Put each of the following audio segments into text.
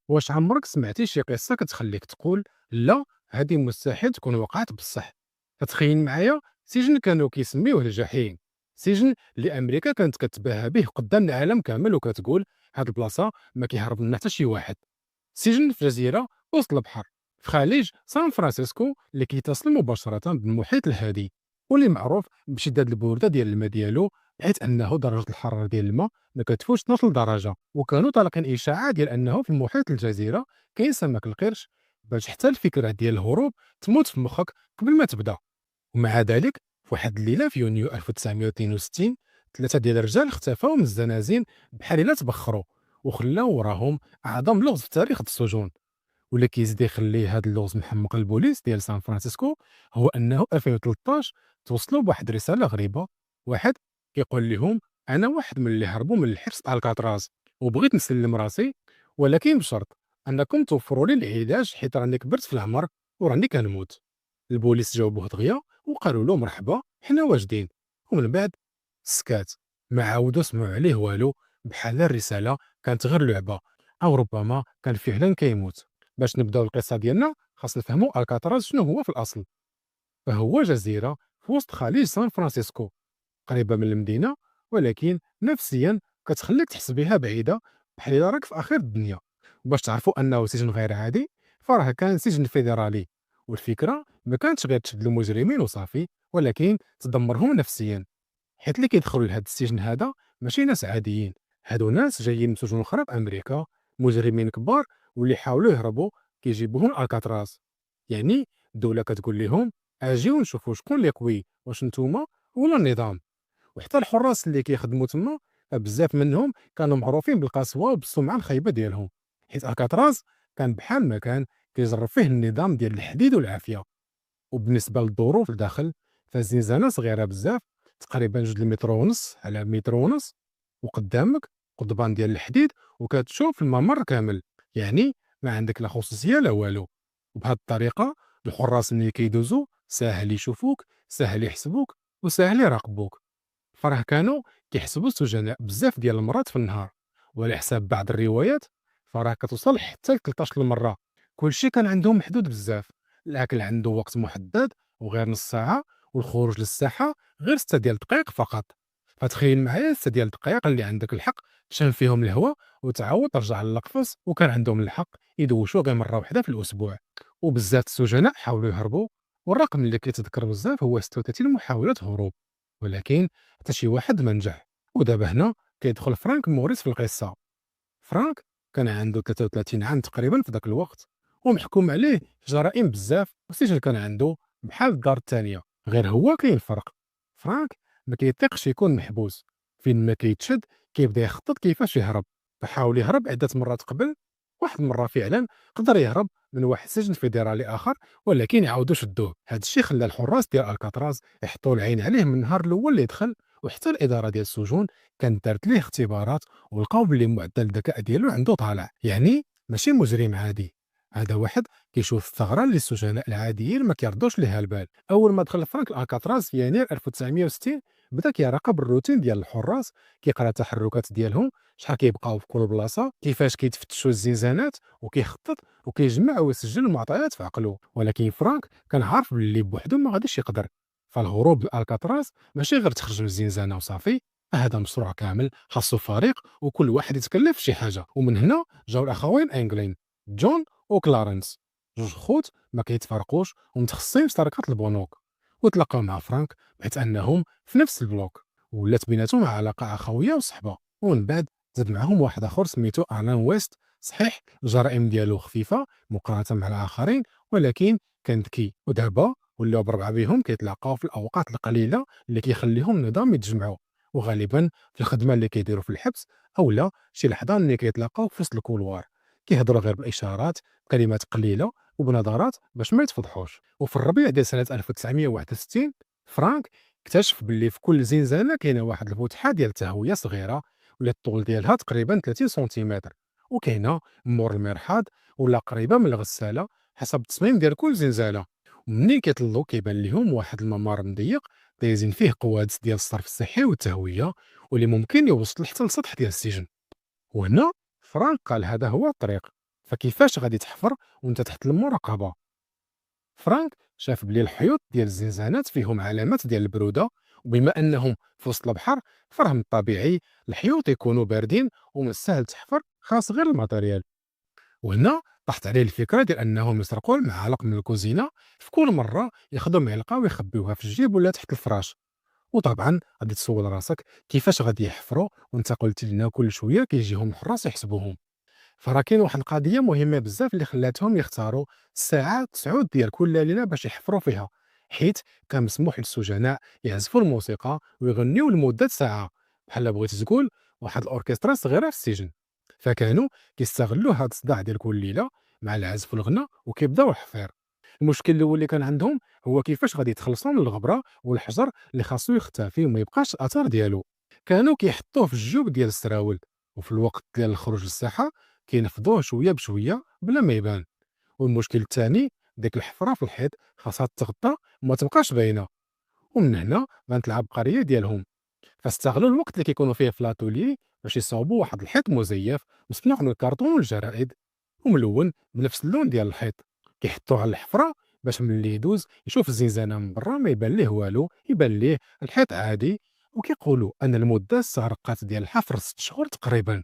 واش عمرك سمعتي شي قصة كتخليك تقول لا، هذه مستحيل تكون وقعت بصح؟ فتخيل معايا سجن كانوا كيسميوه الجحيم، سجن اللي امريكا كانت كتباهى به قدام العالم كامل وكتقول هاد البلاصه ما كيهرب منها حتى شي واحد. سجن في جزيره وسط البحر في خليج سان فرانسيسكو اللي كيتصل مباشره بالمحيط الهادي، واللي معروف بشده البروده ديال الماء ديالو، بحيث انه درجه الحراره ديال الماء ما كتفوتش 12 درجه. وكانوا طالقين اشاعه ديال انه في محيط الجزيره كاين سمك القرش، باش حتى الفكره ديال الهروب تموت في مخك قبل ما تبدا. ومع ذلك في واحد الليله في يونيو 1962 ثلاثه ديال الرجال اختفوا من الزنازين بحال الا تبخروا، وخلاو وراهم اعظم لغز في تاريخ السجون. واللي كيزيد يخلي هذا اللغز محمق البوليس ديال سان فرانسيسكو هو انه 2013 توصلوا بواحد الرساله غريبه. واحد كيقول لهم انا واحد من اللي هربوا من الحبس الكاتراز وبغيت نسلم راسي، ولكن بشرط انكم توفروا لي العلاج حيت راني كبرت في العمر وراني كنموت. البوليس جاوبوه دغيا وقالوا له مرحبا حنا واجدين، ومن بعد سكات، ما عاودوا سمعوا عليه والو، بحال الرساله كانت غير لعبه، او ربما كان فعلا كيموت. باش نبداو القصه ديالنا خاص نفهموا الكاتراز شنو هو في الاصل. فهو جزيره في وسط خليج سان فرانسيسكو، قريبه من المدينه، ولكن نفسيا كتخليك تحس بها بعيده، بحال الا راك في اخر الدنيا. وباش تعرفوا انه سجن غير عادي، فراه كان سجن فيدرالي، والفكره ما كانتش غير تشد المجرمين وصافي، ولكن تدمرهم نفسيا. حيت اللي كيدخلوا لهذا السجن هذا ماشي ناس عاديين، هادو ناس جايين من سجون اخرى في امريكا، مجرمين كبار واللي حاولوا يهربوا كيجيبوهم الكاتراز. يعني الدوله كتقول لهم اجيو نشوفوا شكون اللي قوي، واش نتوما ولا النظام. وحتى الحراس اللي كيخدموا تما بزاف منهم كانوا معروفين بالقسوه وبالسمعه الخايبه ديالهم، حيت الكاتراز كان بحال ما كان كيجرب فيه النظام ديال الحديد والعافيه. وبالنسبه للظروف الداخل فالزنزانه صغيره بزاف، تقريبا 2 المتر ونص على متر ونص، وقدامك قضبان ديال الحديد وكتشوف الممر كامل، يعني ما عندك لا خصوصيه لا والو. وبهذه الطريقه الحراس اللي كيدوزو ساهل يشوفوك، ساهل يحسبوك، وساهل يراقبوك. فراه كانوا كيحسبوا السجناء بزاف ديال المرات في النهار، وعلى حساب بعض الروايات فراه كتوصل حتى ل 13 مره. كلشي كان عندهم محدود بزاف، الاكل عنده وقت محدد وغير نص ساعه، والخروج للساحه غير 6 ديال الدقائق فقط. فتخيل معايا 6 ديال الدقائق اللي عندك الحق تشم فيهم الهواء وتعاود ترجع للقفص، وكان عندهم الحق يدوشوا غير مره واحده في الاسبوع. وبزاف السجناء حاولوا يهربوا، والرقم اللي كيتذكر بزاف هو 36 محاوله هروب، ولكن حتى شي واحد ما نجح. ودابا هنا كيدخل فرانك موريس في القصه. فرانك كان عنده 33 عام تقريبا في ذاك الوقت، ومحكوم عليه جرائم بزاف، والسجن كان عنده بحال الدار الثانيه. غير هو كاين فرق، فرانك ما كيطيقش يكون محبوس، فين ما كيتشد كيبدا يخطط كيفاش يهرب. فحاول يهرب عده مرات قبل، واحد المره فعلا قدر يهرب من واحد السجن فيدرالي اخر، ولكن يعاودوا شدوه. هذا الشيء خلى الحراس ديال الكاتراز يحطوا العين عليه من النهار الاول اللي دخل، وحتى الاداره ديال السجون كانت دارت ليه اختبارات ولقاو بلي معدل الذكاء ديالو عنده طالع، يعني ماشي مجرم عادي، هذا واحد كيشوف الثغره اللي السجناء العاديين ما كيردوش ليها البال. اول ما دخل فرانك الكاتراز في يناير 1960 بدا كيراقب الروتين ديال الحراس، كيقرا التحركات ديالهم، شحال كيبقاو في كل بلاصه، كيفاش كيتفتشوا الزنزانات، وكيخطط وكيجمع ويسجل المعطيات في عقله. ولكن فرانك كان عارف بلي بوحدو ما غاديش يقدر، فالهروب لالكاتراز ماشي غير تخرج من الزنزانه وصافي، هذا مشروع كامل خاصو فريق وكل واحد يتكلف شي حاجه. ومن هنا جاو الاخوين انجلين، جون وكلارنس، جوج خوت ما كيتفارقوش ومتخصصين في سرقه البنوك، وتلاقاو مع فرانك بحيث انهم في نفس البلوك، ولات بيناتهم علاقه اخويه وصحبه. ومن بعد زاد معاهم واحد اخر سميتو الان ويست، صحيح الجرائم ديالو خفيفه مقارنه مع الاخرين، ولكن كان ذكي. ودابا ولاو بربعه بهم كيتلاقاو في الاوقات القليله اللي كيخليهم النظام يتجمعوا، وغالبا في الخدمه اللي كيديروا في الحبس، او لا شي لحظه اللي كيتلاقاو في وسط الكولوار، كيهضروا غير بالاشارات، بكلمات قليله وبنظرات باش ما يتفضحوش. وفي الربيع ديال سنه 1961 فرانك اكتشف باللي في كل زنزانه كاينه واحد الفتحه ديال التهويه صغيره، واللي الطول ديالها تقريبا 30 سنتيمتر، وكاينه مور المرحاض ولا قريبه من الغساله حسب التصميم ديال كل زنزانه. ومنين كيطلوا كيبان لهم واحد الممر مضيق دايزين فيه قوادس ديال الصرف الصحي والتهويه، واللي ممكن يوصل حتى للسطح ديال السجن. وهنا فرانك قال هذا هو الطريق. فكيفاش غادي تحفر وانت تحت المراقبه؟ فرانك شاف بلي الحيوط ديال الزنزانات فيهم علامات ديال البروده، وبما انهم في وسط البحر فراه من الطبيعي الحيوط يكونوا باردين ومن السهل تحفر، خاص غير الماتريال. وهنا طاحت عليه الفكره ديال انهم يسرقوا المعالق من الكوزينه، في كل مره ياخذوا معلقه ويخبيوها في الجيب ولا تحت الفراش. وطبعا غادي تسول راسك كيفاش غادي يحفروا وانت قلت لنا كل شويه كيجيهم الحراس يحسبوهم. فراه كاين واحد القضيه مهمه بزاف اللي خلاتهم يختاروا الساعه 9 ديال كل ليله باش يحفروا فيها، حيت كان مسموح للسجناء يعزفوا الموسيقى ويغنيوا لمده ساعه، بحال بغيتي تقول واحد الاوركسترا صغيره في السجن. فكانوا كيستغلوا هذا الصداع ديال كل ليله مع العزف والغناء وكيبداو الحفير. المشكل الاول اللي كان عندهم هو كيفاش غادي يتخلصوا من الغبره والحجر اللي خاصو يختفي وما يبقاش الاثر ديالو. كانوا كيحطوه في الجيوب ديال السراول، وفي الوقت ديال الخروج للساحه كينفضوه شويه بشويه بلا ما يبان. والمشكل الثاني، ديك الحفره في الحيط خاصها تغطى وما تبقاش باينه، ومن هنا بانت العبقريه ديالهم. فاستغلوا الوقت اللي كيكونوا فيه في لاتولي باش يصاوبوا واحد الحيط مزيف مصنوع من الكرتون والجرائد وملون بنفس اللون ديال الحيط، كيحطوه على الحفره باش ملي يدوز يشوف الزنزانه من برا ما يبان ليه والو، يبان ليه الحيط عادي. وكيقولوا ان المده استغرقت ديال الحفر 6 شهور تقريبا.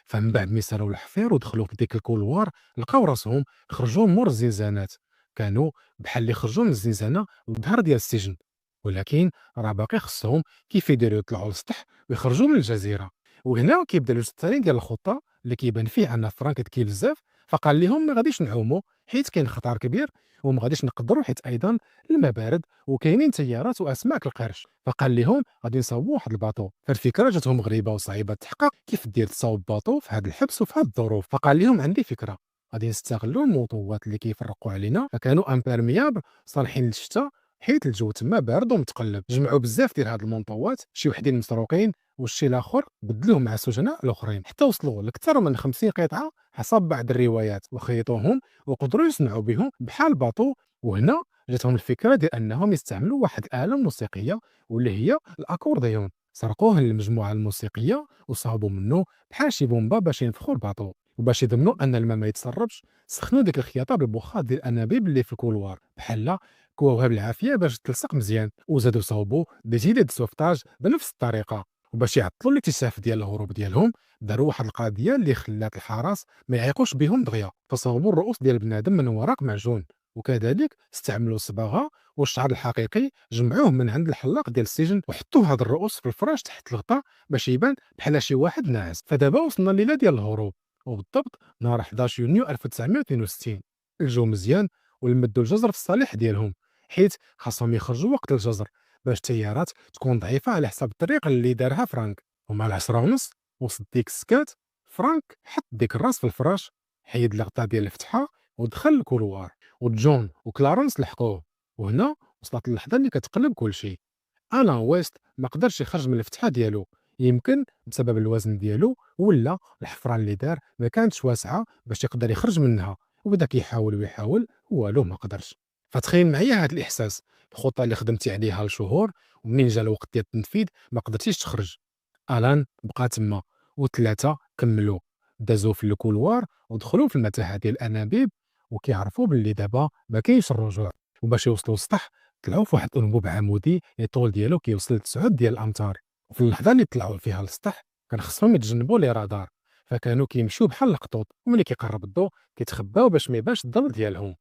فمن بعد ما يسالوا الحفير ودخلوا في ديك الكولوار لقاو راسهم خرجوا مور الزنزانات، كانوا بحال اللي خرجوا من الزنزانه للظهر ديال السجن. ولكن راه باقي خصهم كيف يديروا يطلعوا للسطح ويخرجوا من الجزيره. وهنا كيبدا الجزء الثاني ديال الخطه اللي كيبان فيه ان فرانك ذكي بزاف. فقال لهم ما غاديش نعوموا حيت كاين خطر كبير، وما غاديش نقدروا حيت ايضا الماء بارد وكاينين تيارات واسماك القرش. فقال لهم غادي نصاوبوا واحد الباطو. فالفكره جاتهم غريبه وصعيبه التحقيق، كيف دير تصاوب باطو في هذا الحبس وفي هذه الظروف. فقال لهم عندي فكره، غادي نستغلوا الموطوات اللي كيفرقوا علينا، فكانوا امبيرميابل صالحين للشتاء حيت الجو تما بارد ومتقلب. جمعوا بزاف ديال هاد المنطوات، شي وحدين مسروقين والشي الاخر بدلوهم مع السجناء الاخرين، حتى وصلوا لاكثر من 50 قطعه حسب بعض الروايات، وخيطوهم وقدروا يصنعوا بهم بحال باطو. وهنا جاتهم الفكره ديال انهم يستعملوا واحد الاله موسيقيه واللي هي الاكورديون. سرقوه للمجموعه الموسيقيه وصابوا منه بحال شي بومبا باش ينفخوا الباطو. وباش يضمنوا ان الماء ما يتسربش سخنوا ديك الخياطه بالبخار ديال الانابيب اللي في الكولوار، بحال كواوها بالعافيه باش تلصق مزيان. وزادوا صاوبوا دي جيلي دو سوفتاج بنفس الطريقه. وباش يعطلوا الاكتشاف ديال الهروب ديالهم داروا واحد القضيه اللي خلات الحراس ما يعيقوش بهم دغيا، فصاوبوا الرؤوس ديال بنادم من ورق معجون، وكذلك استعملوا الصباغه والشعر الحقيقي جمعوه من عند الحلاق ديال السجن وحطوا هاد الرؤوس في الفراش تحت الغطاء باش يبان بحال شي واحد ناعس. فدابا وصلنا الليله ديال الهروب، وبالضبط نهار 11 يونيو 1962. الجو مزيان ولمدوا الجزر في الصالح ديالهم، حيت خاصهم يخرجوا وقت الجزر باش التيارات تكون ضعيفه على حساب الطريق اللي دارها فرانك. ومع العشرة ونص وسط ديك السكات فرانك حط ديك الراس في الفراش، حيد الغطاء ديال الفتحه ودخل الكولوار. وجون وكلارنس لحقوه. وهنا وصلت اللحظه اللي كتقلب كل شيء. الان ويست ما قدرش يخرج من الفتحه ديالو، يمكن بسبب الوزن ديالو ولا الحفره اللي دار ما كانتش واسعه باش يقدر يخرج منها. وبدا كيحاول ويحاول والو ما قدرش. فتخيل معايا هذا الاحساس، الخطه اللي خدمتي عليها لشهور ومنين جا الوقت ديال التنفيذ ما قدرتيش تخرج. الان بقى تما، وثلاثه كملوا، دازوا في الكولوار ودخلوا في المتاهه ديال الانابيب، وكيعرفوا باللي دابا ما كاينش الرجوع. وباش يوصلوا للسطح طلعوا في واحد الانبوب عمودي الطول ديالو كيوصل ل 9 ديال الامتار. وفي اللحظه اللي طلعوا فيها للسطح كان خصهم يتجنبوا لي رادار، فكانوا كيمشيو بحال القطوط، وملي كيقرب الضوء كيتخباو باش ما يبانش الظل ديالهم.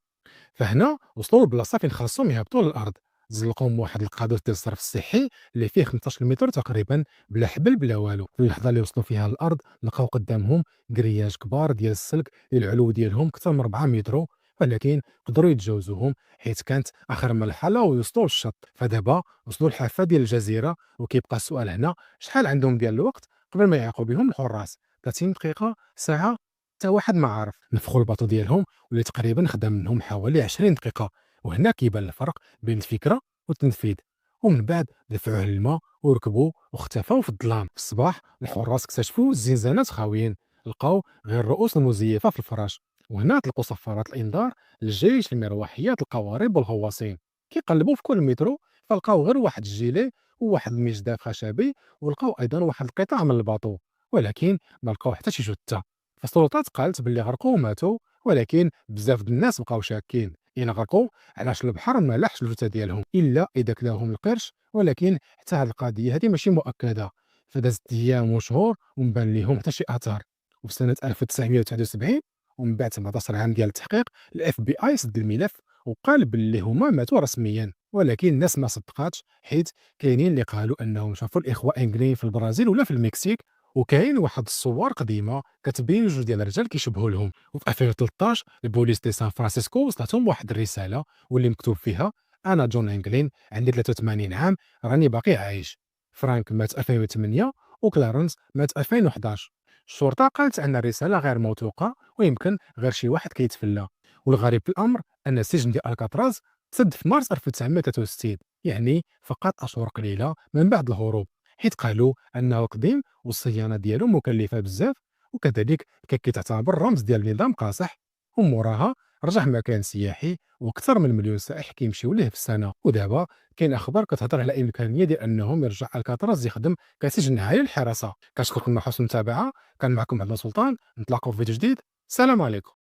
فهنا وصلوا لبلاصه فين خاصهم يهبطوا للارض. زلقوهم واحد القادوس ديال الصرف الصحي اللي فيه 15 متر تقريبا بلا حبل بلا والو. في اللحظه اللي وصلوا فيها للارض لقاو قدامهم كرياج كبار ديال السلك اللي العلو ديالهم اكثر من 4 متر، ولكن قدروا يتجاوزوهم حيت كانت اخر مرحله ويوصلوا للشط. فدابا وصلوا للحافه ديال الجزيره، وكيبقى السؤال هنا، شحال عندهم ديال الوقت قبل ما يعيقوا بهم الحراس؟ 30 دقيقه، ساعه؟ حتى واحد ما عارف. نفخوا الباطو ديالهم واللي تقريبا خدا منهم حوالي 20 دقيقه. وهنا كيبان الفرق بين الفكره والتنفيذ. ومن بعد دفعوه للماء وركبوا واختفوا في الظلام. في الصباح الحراس اكتشفوا الزنزانات خاويين، لقاو غير الرؤوس المزيفه في الفراش. وهنا طلقوا صفارات الانذار للجيش، المروحيات، القوارب والغواصين. كيقلبوا في كل مترو فلقاو غير واحد الجيلي وواحد المجداف خشبي، ولقاو ايضا واحد القطع من الباطو، ولكن ما لقاو حتى شي جثه. السلطات قالت باللي غرقوا وماتوا، ولكن بزاف د الناس بقاو شاكين غرقوا علاش البحر ما لاحش الجثة ديالهم الا اذا كلاهم القرش، ولكن حتى هذه القضيه هذه ماشي مؤكده. فدازت ايام وشهور ومن بان ليهم حتى شي اثار. وفي سنه 1979 ومن بعد 17 عام ديال التحقيق، الاف بي اي سد الملف وقال باللي هما ماتوا رسميا، ولكن الناس ما صدقاتش، حيت كاينين اللي قالوا انهم شافوا الاخوه انجلين في البرازيل ولا في المكسيك، وكاين واحد الصور قديمه كتبين جوج ديال الرجال كيشبهوا لهم. وفي 2013 البوليس دي سان فرانسيسكو وصلتهم واحد الرساله واللي مكتوب فيها: انا جون انجلين، عندي 83 عام، راني باقي عايش. فرانك مات 2008 وكلارنس مات 2011. الشرطه قالت ان الرساله غير موثوقه ويمكن غير شي واحد كيتفلى. والغريب في الامر ان السجن ديال الكاتراز تسد في مارس 1963، يعني فقط اشهر قليله من بعد الهروب، حيت قالوا انه قديم والصيانه ديالو مكلفه بزاف، وكذلك كان كيتعتبر رمز ديال نظام قاصح. وموراها رجع مكان سياحي واكثر من مليون سائح كيمشيو ليه في السنه. ودابا كاين اخبار كتهضر على امكانيه ديال انهم يرجع الكاتراز يخدم كسجن عالي للحراسه. كنشكركم على حسن المتابعه، كان معكم عبد الله سلطان، نتلاقاو في فيديو جديد. السلام عليكم.